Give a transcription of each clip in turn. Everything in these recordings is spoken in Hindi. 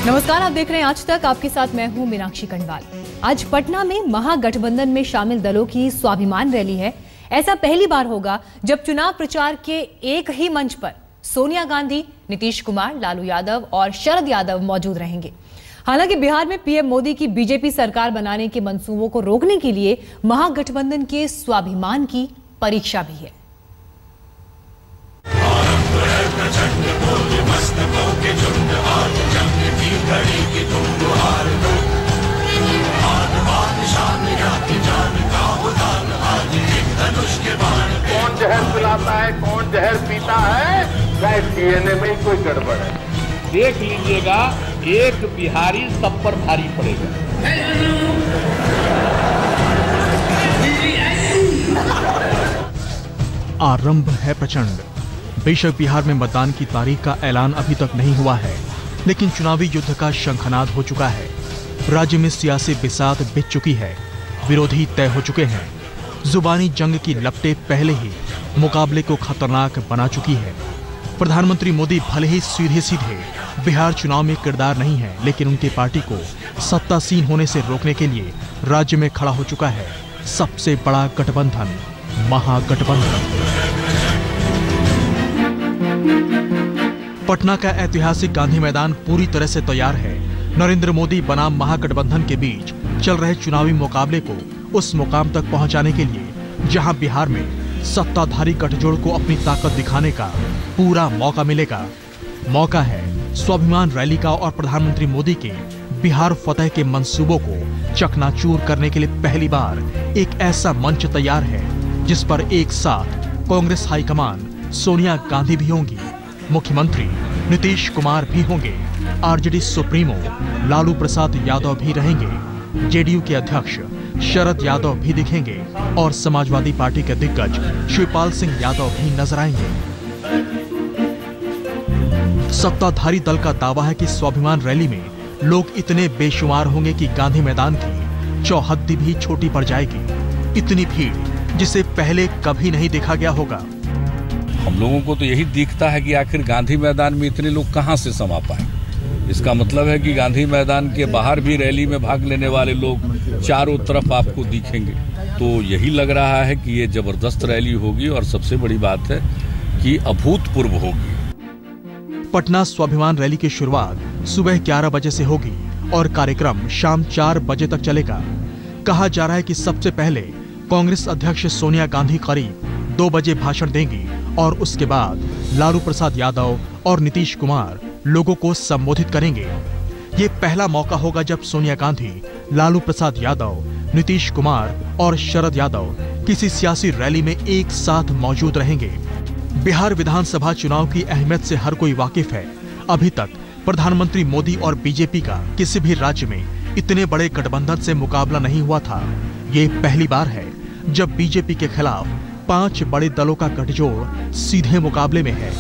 नमस्कार, आप देख रहे हैं आज तक। आपके साथ मैं हूं मीनाक्षी खंडवाल। आज पटना में महागठबंधन में शामिल दलों की स्वाभिमान रैली है। ऐसा पहली बार होगा जब चुनाव प्रचार के एक ही मंच पर सोनिया गांधी, नीतीश कुमार, लालू यादव और शरद यादव मौजूद रहेंगे। हालांकि बिहार में पीएम मोदी की बीजेपी सरकार बनाने के मंसूबों को रोकने के लिए महागठबंधन के स्वाभिमान की परीक्षा भी है। कौन जहर पिलाता है, कौन जहर पीता है, शायद डीएनए में ही कोई गड़बड़ है। देख लीजिएगा, एक बिहारी सब पर भारी पड़ेगा। आरंभ है प्रचंड। बेशक बिहार में मतदान की तारीख का ऐलान अभी तक नहीं हुआ है, लेकिन चुनावी युद्ध का शंखनाद हो चुका है। राज्य में सियासी बिसात बिछ चुकी है, विरोधी तय हो चुके हैं। जुबानी जंग की लपटें पहले ही मुकाबले को खतरनाक बना चुकी है। प्रधानमंत्री मोदी भले ही सीधे सीधे बिहार चुनाव में किरदार नहीं है, लेकिन उनकी पार्टी को सत्तासीन होने से रोकने के लिए राज्य में खड़ा हो चुका है सबसे बड़ा गठबंधन, महागठबंधन। पटना का ऐतिहासिक गांधी मैदान पूरी तरह से तैयार है। नरेंद्र मोदी बनाम महागठबंधन के बीच चल रहे चुनावी मुकाबले को उस मुकाम तक पहुंचाने के लिए जहां बिहार में सत्ताधारी गठजोड़ को अपनी ताकत दिखाने का पूरा मौका मिलेगा। मौका है स्वाभिमान रैली का और प्रधानमंत्री मोदी के बिहार फतह के मंसूबों को चकनाचूर करने के लिए पहली बार एक ऐसा मंच तैयार है जिस पर एक साथ कांग्रेस हाईकमान सोनिया गांधी भी होंगी, मुख्यमंत्री नीतीश कुमार भी होंगे, आरजेडी सुप्रीमो लालू प्रसाद यादव भी रहेंगे, जेडीयू के अध्यक्ष शरद यादव भी दिखेंगे और समाजवादी पार्टी के दिग्गज शिवपाल सिंह यादव भी नजर आएंगे। सत्ताधारी दल का दावा है कि स्वाभिमान रैली में लोग इतने बेशुमार होंगे कि गांधी मैदान की चौहद्दी भी छोटी पड़ जाएगी। इतनी भीड़ जिसे पहले कभी नहीं देखा गया होगा। हम लोगों को तो यही दिखता है कि आखिर गांधी मैदान में इतने लोग कहां से समा पाए। इसका मतलब है कि गांधी मैदान के बाहर भी रैली में भाग लेने वाले लोग चारों तरफ आपको दिखेंगे। तो यही लग रहा है कि ये जबरदस्त रैली होगी और सबसे बड़ी बात है कि अभूतपूर्व होगी। पटना स्वाभिमान रैली की शुरुआत सुबह 11 बजे से होगी और कार्यक्रम शाम 4 बजे तक चलेगा। कहा जा रहा है कि सबसे पहले कांग्रेस अध्यक्ष सोनिया गांधी करीब 2 बजे भाषण देंगी और उसके बाद लालू प्रसाद यादव और नीतीश कुमार लोगों को संबोधित करेंगे। ये पहला मौका होगा जब सोनिया गांधी, लालू प्रसाद यादव, नीतीश कुमार और शरद यादव किसी सियासी रैली में एक साथ मौजूद रहेंगे। बिहार विधानसभा चुनाव की अहमियत से हर कोई वाकिफ है। अभी तक प्रधानमंत्री मोदी और बीजेपी का किसी भी राज्य में इतने बड़े गठबंधन से मुकाबला नहीं हुआ था। ये पहली बार है जब बीजेपी के खिलाफ 5 बड़े दलों का गठजोड़ सीधे मुकाबले में है।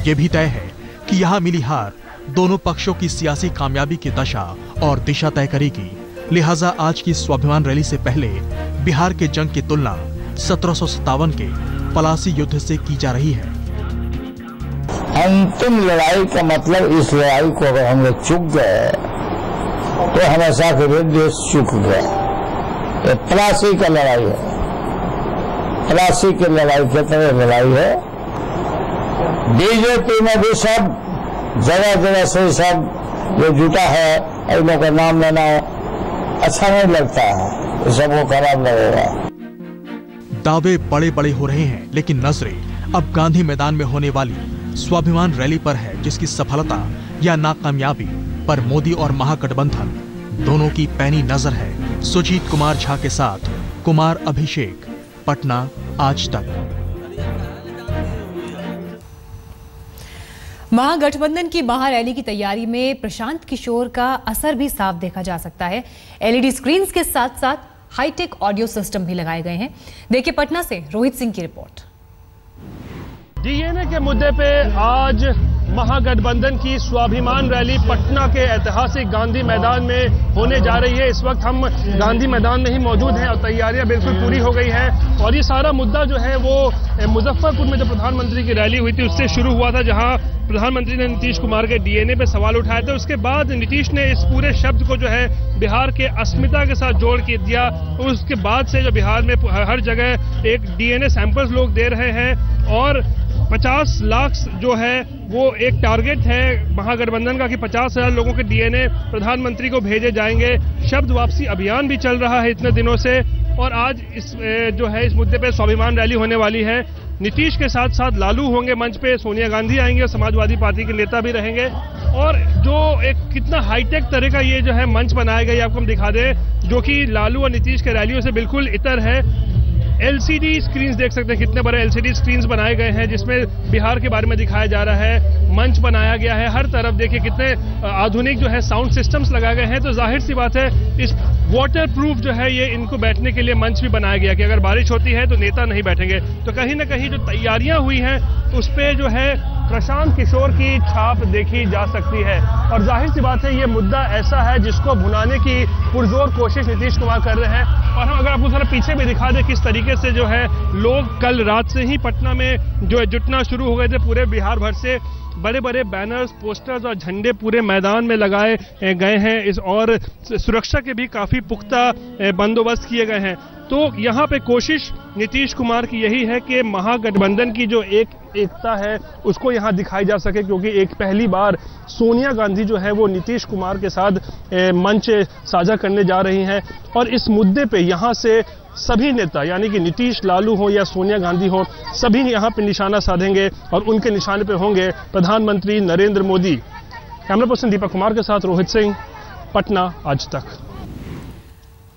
ये भी तय है कि यहाँ मिली हार दोनों पक्षों की सियासी कामयाबी की दशा और दिशा तय करेगी। लिहाजा आज की स्वाभिमान रैली से पहले बिहार के जंग की तुलना 1757 के पलासी युद्ध से की जा रही है। अंतिम लड़ाई का मतलब इस लड़ाई को अगर हम लोग चूक गए तो हमेशा के लिए देश चूक गया। ये पलासी का लड़ाई है, पलासी की लड़ाई की तरह लड़ाई है। बीजेपी में भी सब जगह जगह से सब जो जुटा है, इन लोगों का नाम लेना अच्छा नहीं लगता है, सबको खराब लगेगा। दावे बड़े बड़े हो रहे हैं, लेकिन नजरें अब गांधी मैदान में होने वाली स्वाभिमान रैली पर है, जिसकी सफलता या नाकामयाबी पर मोदी और महागठबंधन दोनों की पैनी नजर है। सुजीत कुमार झा के साथ कुमार अभिषेक, पटना, आज तक। महागठबंधन की महारैली की तैयारी में प्रशांत किशोर का असर भी साफ देखा जा सकता है। एलईडी स्क्रीन्स के साथ साथ हाईटेक ऑडियो सिस्टम भी लगाए गए हैं। देखिए पटना से रोहित सिंह की रिपोर्ट। डीएनए के मुद्दे पे आज महागठबंधन की स्वाभिमान रैली पटना के ऐतिहासिक गांधी मैदान में होने जा रही है। इस वक्त हम गांधी मैदान में ही मौजूद हैं और तैयारियां बिल्कुल पूरी हो गई हैं। और ये सारा मुद्दा जो है वो मुजफ्फरपुर में जो प्रधानमंत्री की रैली हुई थी उससे शुरू हुआ था, जहां प्रधानमंत्री ने नीतीश कुमार के डीएनए पे सवाल उठाए थे। उसके बाद नीतीश ने इस पूरे शब्द को जो है बिहार के अस्मिता के साथ जोड़ के दिया। उसके बाद से जो बिहार में हर जगह एक डीएनए सैंपल्स लोग दे रहे हैं और 50 लाख जो है वो एक टारगेट है महागठबंधन का कि 50,000 लोगों के डीएनए प्रधानमंत्री को भेजे जाएंगे। शब्द वापसी अभियान भी चल रहा है इतने दिनों से और आज इस जो है इस मुद्दे पे स्वाभिमान रैली होने वाली है। नीतीश के साथ साथ लालू होंगे मंच पे, सोनिया गांधी आएंगे और समाजवादी पार्टी के नेता भी रहेंगे। और जो एक कितना हाईटेक तरह का ये जो है मंच बनाया गया, आपको हम दिखा दें, जो कि लालू और नीतीश के रैलियों से बिल्कुल इतर है। एलसीडी स्क्रीन्स देख सकते हैं, कितने बड़े एलसीडी स्क्रीन्स बनाए गए हैं जिसमें बिहार के बारे में दिखाया जा रहा है। मंच बनाया गया है, हर तरफ देखिए कितने आधुनिक जो है साउंड सिस्टम्स लगाए गए हैं। तो जाहिर सी बात है इस वाटर प्रूफ जो है ये इनको बैठने के लिए मंच भी बनाया गया कि अगर बारिश होती है तो नेता नहीं बैठेंगे। तो कहीं ना कहीं जो तैयारियां हुई हैं उस पर जो है प्रशांत किशोर की छाप देखी जा सकती है। और जाहिर सी बात है ये मुद्दा ऐसा है जिसको भुनाने की पुरजोर कोशिश नीतीश कुमार कर रहे हैं। और हम अगर आपको थोड़ा पीछे भी दिखा दें किस तरीके से जो है लोग कल रात से ही पटना में जो है जुटना शुरू हो गए थे। पूरे बिहार भर से बड़े बड़े बैनर्स, पोस्टर्स और झंडे पूरे मैदान में लगाए गए हैं। इस और सुरक्षा के भी काफी पुख्ता बंदोबस्त किए गए हैं। तो यहाँ पे कोशिश नीतीश कुमार की यही है कि महागठबंधन की जो एकता है उसको यहाँ दिखाई जा सके, क्योंकि एक पहली बार सोनिया गांधी जो है वो नीतीश कुमार के साथ मंच साझा करने जा रही हैं। और इस मुद्दे पे यहाँ से सभी नेता यानी कि नीतीश, लालू हो या सोनिया गांधी हो, सभी यहाँ पे निशाना साधेंगे और उनके निशाने पे होंगे प्रधानमंत्री नरेंद्र मोदी। कैमरा पर्सन दीपक कुमार के साथ रोहित सिंह, पटना, आज तक।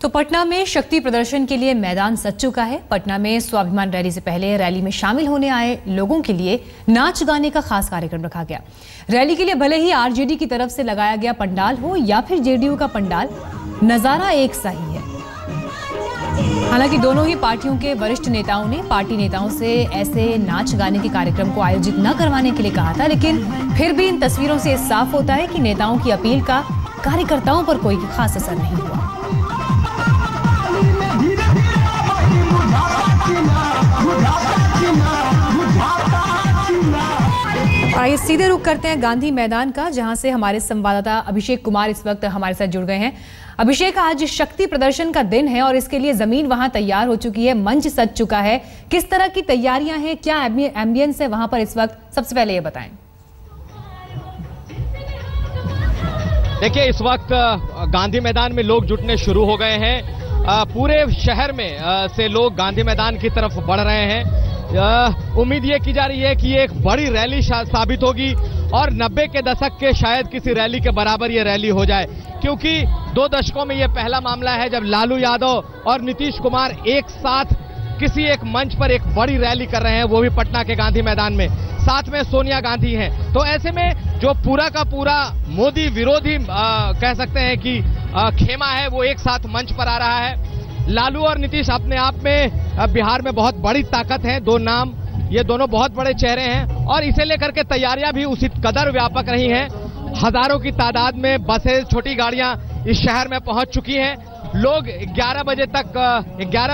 तो पटना में शक्ति प्रदर्शन के लिए मैदान सज चुका है। पटना में स्वाभिमान रैली से पहले रैली में शामिल होने आए लोगों के लिए नाच गाने का खास कार्यक्रम रखा गया। रैली के लिए भले ही आरजेडी की तरफ से लगाया गया पंडाल हो या फिर जेडीयू का पंडाल, नजारा एक सा ही है। हालांकि दोनों ही पार्टियों के वरिष्ठ नेताओं ने पार्टी नेताओं से ऐसे नाच गाने के कार्यक्रम को आयोजित न करवाने के लिए कहा था, लेकिन फिर भी इन तस्वीरों से साफ होता है कि नेताओं की अपील का कार्यकर्ताओं पर कोई खास असर नहीं हुआ। आइए सीधे रुख करते हैं गांधी मैदान का, जहां से हमारे संवाददाता अभिषेक कुमार इस वक्त हमारे साथ जुड़ गए हैं। अभिषेक, आज शक्ति प्रदर्शन का दिन है और इसके लिए जमीन वहां तैयार हो चुकी है, मंच सज चुका है। किस तरह की तैयारियां हैं, क्या एम्बियंस है वहां पर इस वक्त, सबसे पहले ये बताएं। देखिए, इस वक्त गांधी मैदान में लोग जुटने शुरू हो गए हैं। पूरे शहर में से लोग गांधी मैदान की तरफ बढ़ रहे हैं। उम्मीद ये की जा रही है कि ये एक बड़ी रैली साबित होगी और 90 के दशक के शायद किसी रैली के बराबर ये रैली हो जाए, क्योंकि 2 दशकों में ये पहला मामला है जब लालू यादव और नीतीश कुमार एक साथ किसी एक मंच पर एक बड़ी रैली कर रहे हैं, वो भी पटना के गांधी मैदान में। साथ में सोनिया गांधी हैं। तो ऐसे में जो पूरा का पूरा मोदी विरोधी कह सकते हैं कि खेमा है, वो एक साथ मंच पर आ रहा है। लालू और नीतीश अपने आप में बिहार में बहुत बड़ी ताकत है, 2 नाम, ये दोनों बहुत बड़े चेहरे हैं और इसे लेकर के तैयारियां भी उसी कदर व्यापक रही हैं। हजारों की तादाद में बसें, छोटी गाड़ियां इस शहर में पहुंच चुकी हैं। लोग 11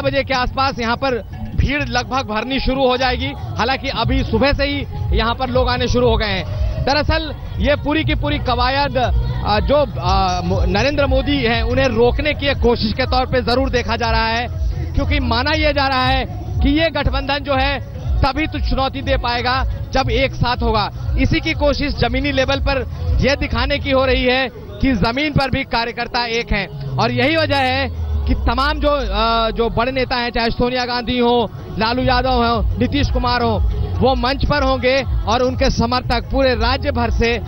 बजे के आसपास यहां पर भीड़ लगभग भरनी शुरू हो जाएगी। हालांकि अभी सुबह से ही यहां पर लोग आने शुरू हो गए हैं। दरअसल ये पूरी की पूरी कवायद जो नरेंद्र मोदी हैं उन्हें रोकने की एक कोशिश के तौर पे जरूर देखा जा रहा है, क्योंकि माना यह जा रहा है कि ये गठबंधन जो है तभी तो चुनौती दे पाएगा जब एक साथ होगा। इसी की कोशिश जमीनी लेवल पर यह दिखाने की हो रही है कि जमीन पर भी कार्यकर्ता एक हैं और यही वजह है कि तमाम जो बड़े नेता हैं, चाहे सोनिया गांधी हो, लालू यादव हो, नीतीश कुमार हो, वो मंच पर होंगे और उनके समर्थक पूरे राज्य भर से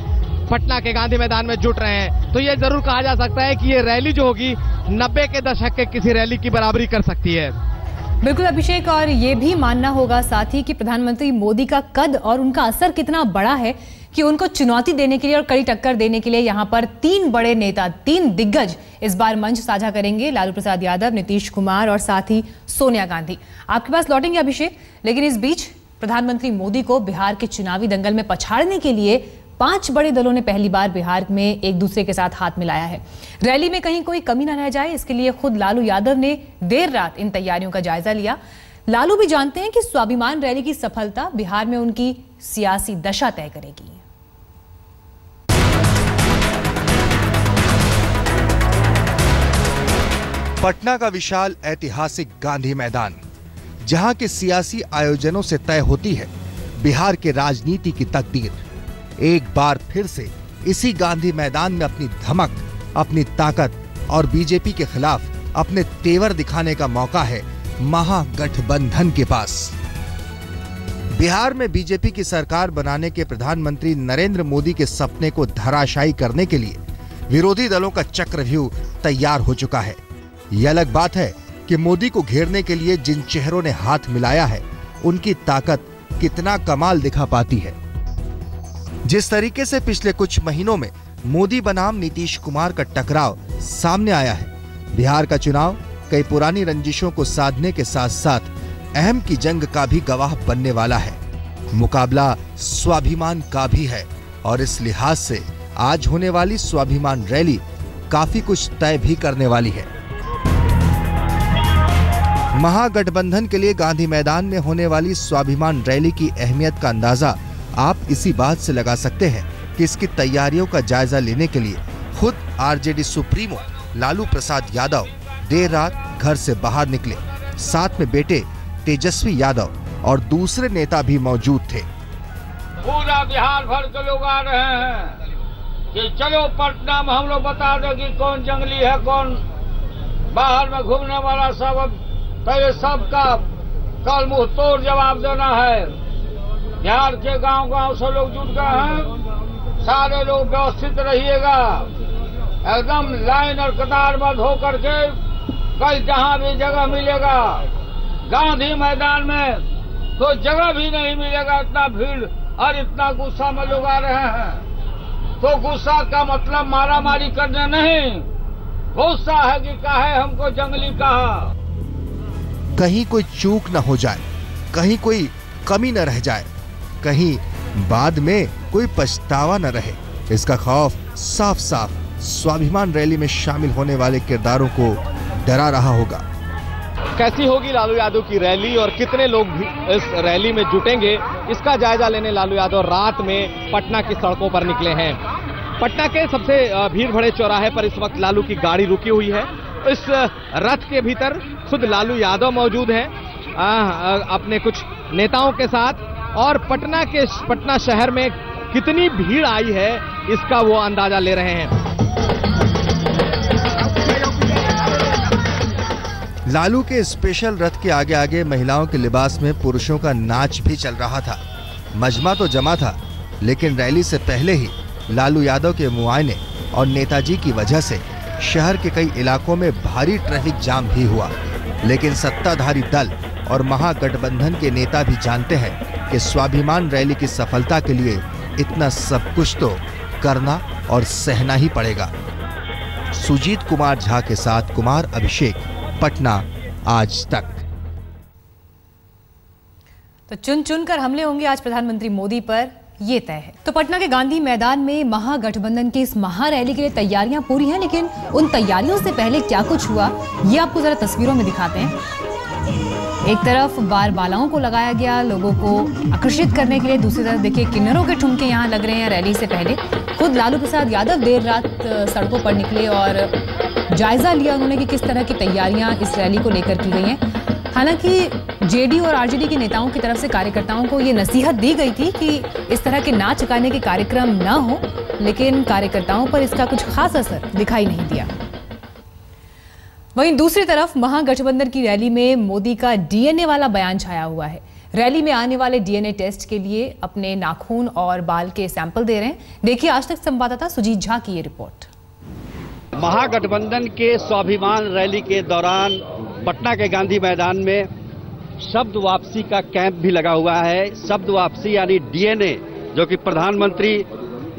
पटना के गांधी मैदान में जुट रहे हैं। तो ये जरूर कहा जा सकता है कि ये रैली जो होगी 90 के दशक के किसी रैली की बराबरी कर सकती है। बिल्कुल अभिषेक, और ये भी मानना होगा साथ ही कि प्रधानमंत्री मोदी का कद और उनका असर कितना बड़ा है कि उनको चुनौती देने के लिए और कड़ी टक्कर देने के लिए यहाँ पर 3 बड़े नेता, 3 दिग्गज इस बार मंच साझा करेंगे, लालू प्रसाद यादव, नीतीश कुमार और साथ ही सोनिया गांधी। आपके पास लौटेंगे अभिषेक, लेकिन इस बीच प्रधानमंत्री मोदी को बिहार के चुनावी दंगल में पछाड़ने के लिए 5 बड़े दलों ने पहली बार बिहार में एक दूसरे के साथ हाथ मिलाया है। रैली में कहीं कोई कमी न रह जाए, इसके लिए खुद लालू यादव ने देर रात इन तैयारियों का जायजा लिया। लालू भी जानते हैं कि स्वाभिमान रैली की सफलता बिहार में उनकी सियासी दशा तय करेगी। पटना का विशाल ऐतिहासिक गांधी मैदान, जहां के सियासी आयोजनों से तय होती है बिहार के राजनीति की तकदीर। एक बार फिर से इसी गांधी मैदान में अपनी धमक, अपनी ताकत और बीजेपी के खिलाफ अपने तेवर दिखाने का मौका है महागठबंधन के पास। बिहार में बीजेपी की सरकार बनाने के प्रधानमंत्री नरेंद्र मोदी के सपने को धराशायी करने के लिए विरोधी दलों का चक्रव्यूह तैयार हो चुका है। यह अलग बात है कि मोदी को घेरने के लिए जिन चेहरों ने हाथ मिलाया है, उनकी ताकत कितना कमाल दिखा पाती है। जिस तरीके से पिछले कुछ महीनों में मोदी बनाम नीतीश कुमार का टकराव सामने आया है, बिहार का चुनाव कई पुरानी रंजिशों को साधने के साथ साथ अहम की जंग का भी गवाह बनने वाला है। मुकाबला स्वाभिमान का भी है और इस लिहाज से आज होने वाली स्वाभिमान रैली काफी कुछ तय भी करने वाली है। महागठबंधन के लिए गांधी मैदान में होने वाली स्वाभिमान रैली की अहमियत का अंदाजा आप इसी बात से लगा सकते हैं कि इसकी तैयारियों का जायजा लेने के लिए खुद आरजेडी सुप्रीमो लालू प्रसाद यादव देर रात घर से बाहर निकले। साथ में बेटे तेजस्वी यादव और दूसरे नेता भी मौजूद थे। पूरा बिहार भर के लोग आ रहे हैं कि चलो पटना में हम लोग बता दो कि कौन जंगली है, कौन बाहर में घूमने वाला। सब पहले सबका कल मुंह तोड़ जवाब देना है। बिहार के गांव गांव से लोग जुट गए हैं। सारे लोग व्यवस्थित रहिएगा, एकदम लाइन और कतारबद्ध होकर के। कल जहां भी जगह मिलेगा, गांधी मैदान में तो जगह भी नहीं मिलेगा, इतना भीड़ और इतना गुस्सा में लोग आ रहे हैं। तो गुस्सा का मतलब मारा मारी करने नहीं, गुस्सा है कि काहे हमको जंगली कहा। कहीं कोई चूक न हो जाए, कहीं कोई कमी न रह जाए, कहीं बाद में कोई पछतावा न रहे, इसका खौफ साफ साफ स्वाभिमान रैली में शामिल होने वाले किरदारों को डरा रहा होगा। कैसी होगी लालू यादव की रैली और कितने लोग भी इस रैली में जुटेंगे, इसका जायजा लेने लालू यादव रात में पटना की सड़कों पर निकले हैं। पटना के सबसे भीड़ भरे चौराहे पर इस वक्त लालू की गाड़ी रुकी हुई है। इस रथ के भीतर खुद लालू यादव मौजूद हैं अपने कुछ नेताओं के साथ, और पटना शहर में कितनी भीड़ आई है इसका वो अंदाजा ले रहे हैं। लालू के स्पेशल रथ के आगे आगे महिलाओं के लिबास में पुरुषों का नाच भी चल रहा था। मजमा तो जमा था, लेकिन रैली से पहले ही लालू यादव के मुआयने और नेताजी की वजह से शहर के कई इलाकों में भारी ट्रैफिक जाम भी हुआ। लेकिन सत्ताधारी दल और महागठबंधन के नेता भी जानते हैं कि स्वाभिमान रैली की सफलता के लिए इतना सब कुछ तो करना और सहना ही पड़ेगा। सुजीत कुमार झा के साथ कुमार अभिषेक, पटना आज तक। तो चुन चुनकर हमले होंगे आज प्रधानमंत्री मोदी पर, ये तय है। तो पटना के गांधी मैदान में महागठबंधन की इस महारैली के लिए तैयारियां पूरी हैं, लेकिन उन तैयारियों से पहले क्या कुछ हुआ ये आपको जरा तस्वीरों में दिखाते हैं। एक तरफ बार बालाओं को लगाया गया लोगों को आकर्षित करने के लिए, दूसरी तरफ देखिए किन्नरों के ठुमके यहाँ लग रहे हैं रैली से पहले। खुद लालू प्रसाद यादव देर रात सड़कों पर निकले और जायजा लिया उन्होंने कि किस तरह की तैयारियां इस रैली को लेकर की गई हैं। हालांकि जेडी और आरजेडी के नेताओं की तरफ से कार्यकर्ताओं को ये नसीहत दी गई थी कि इस तरह के नाच गाने के कार्यक्रम ना हो, लेकिन कार्यकर्ताओं पर इसका कुछ खास असर दिखाई नहीं दिया। वहीं दूसरी तरफ महागठबंधन की रैली में मोदी का डीएनए वाला बयान छाया हुआ है। रैली में आने वाले डीएनए टेस्ट के लिए अपने नाखून और बाल के सैंपल दे रहे हैं। देखिए आज तक संवाददाता सुजीत झा की ये रिपोर्ट। महागठबंधन के स्वाभिमान रैली के दौरान पटना के गांधी मैदान में शब्द वापसी का कैंप भी लगा हुआ है। शब्द वापसी यानी डीएनए, जो कि प्रधानमंत्री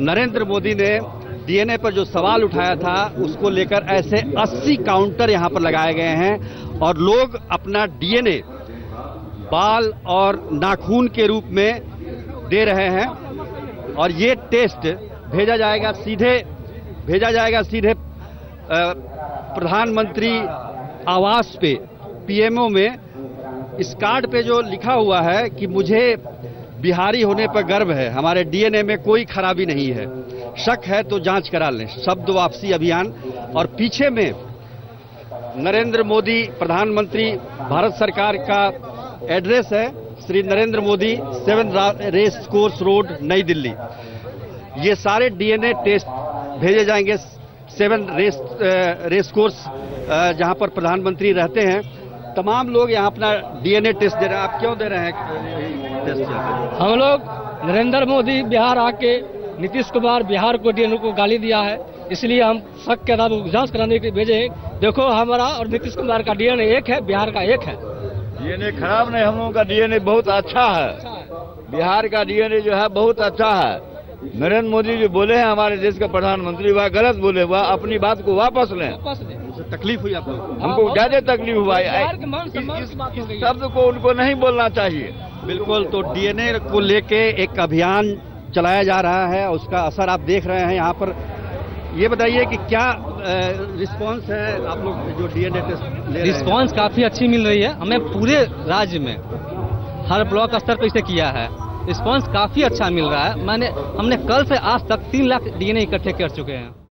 नरेंद्र मोदी ने डीएनए पर जो सवाल उठाया था उसको लेकर ऐसे 80 काउंटर यहां पर लगाए गए हैं और लोग अपना डीएनए बाल और नाखून के रूप में दे रहे हैं और ये टेस्ट भेजा जाएगा सीधे प्रधानमंत्री आवास पे, पीएमओ में। इस कार्ड पे जो लिखा हुआ है कि मुझे बिहारी होने पर गर्व है, हमारे डीएनए में कोई खराबी नहीं है, शक है तो जांच करा लें, शब्द वापसी अभियान। और पीछे में नरेंद्र मोदी प्रधानमंत्री भारत सरकार का एड्रेस है, Shri Narendra Modi 7 race course road, New Delhi. ये सारे डीएनए टेस्ट भेजे जाएंगे 7 रेस कोर्स जहां पर प्रधानमंत्री रहते हैं। तमाम लोग यहां अपना डीएनए टेस्ट दे रहे हैं। आप क्यों दे रहे हैं टेस्ट? हम लोग नरेंद्र मोदी बिहार आके नीतीश कुमार बिहार को डीएनए को गाली दिया है, इसलिए हम शक के आधार पर जांच कराने के लिए भेजे हैं। देखो हमारा और नीतीश कुमार का डीएनए एक है, बिहार का एक है। डीएनए खराब नहीं, हम लोगों का डीएनए बहुत अच्छा है। बिहार का डीएनए जो है बहुत अच्छा है। नरेंद्र मोदी जो बोले हैं हमारे देश का प्रधानमंत्री, वह गलत बोले, वह अपनी बात को वापस लें। तकलीफ हुई आपको? हमको ज्यादा तकलीफ हुआ है, इस शब्द को उनको नहीं बोलना चाहिए। बिल्कुल। तो डीएनए को लेके एक अभियान चलाया जा रहा है, उसका असर आप देख रहे हैं यहाँ पर। ये बताइए कि क्या रिस्पांस है आप लोग जो डीएनए टेस्ट ले रहे हैं? रिस्पांस काफी अच्छी मिल रही है हमें, पूरे राज्य में हर ब्लॉक स्तर पर इसे किया है। रिस्पांस काफी अच्छा मिल रहा है। हमने कल से आज तक 3 लाख डीएनए इकट्ठे कर चुके हैं।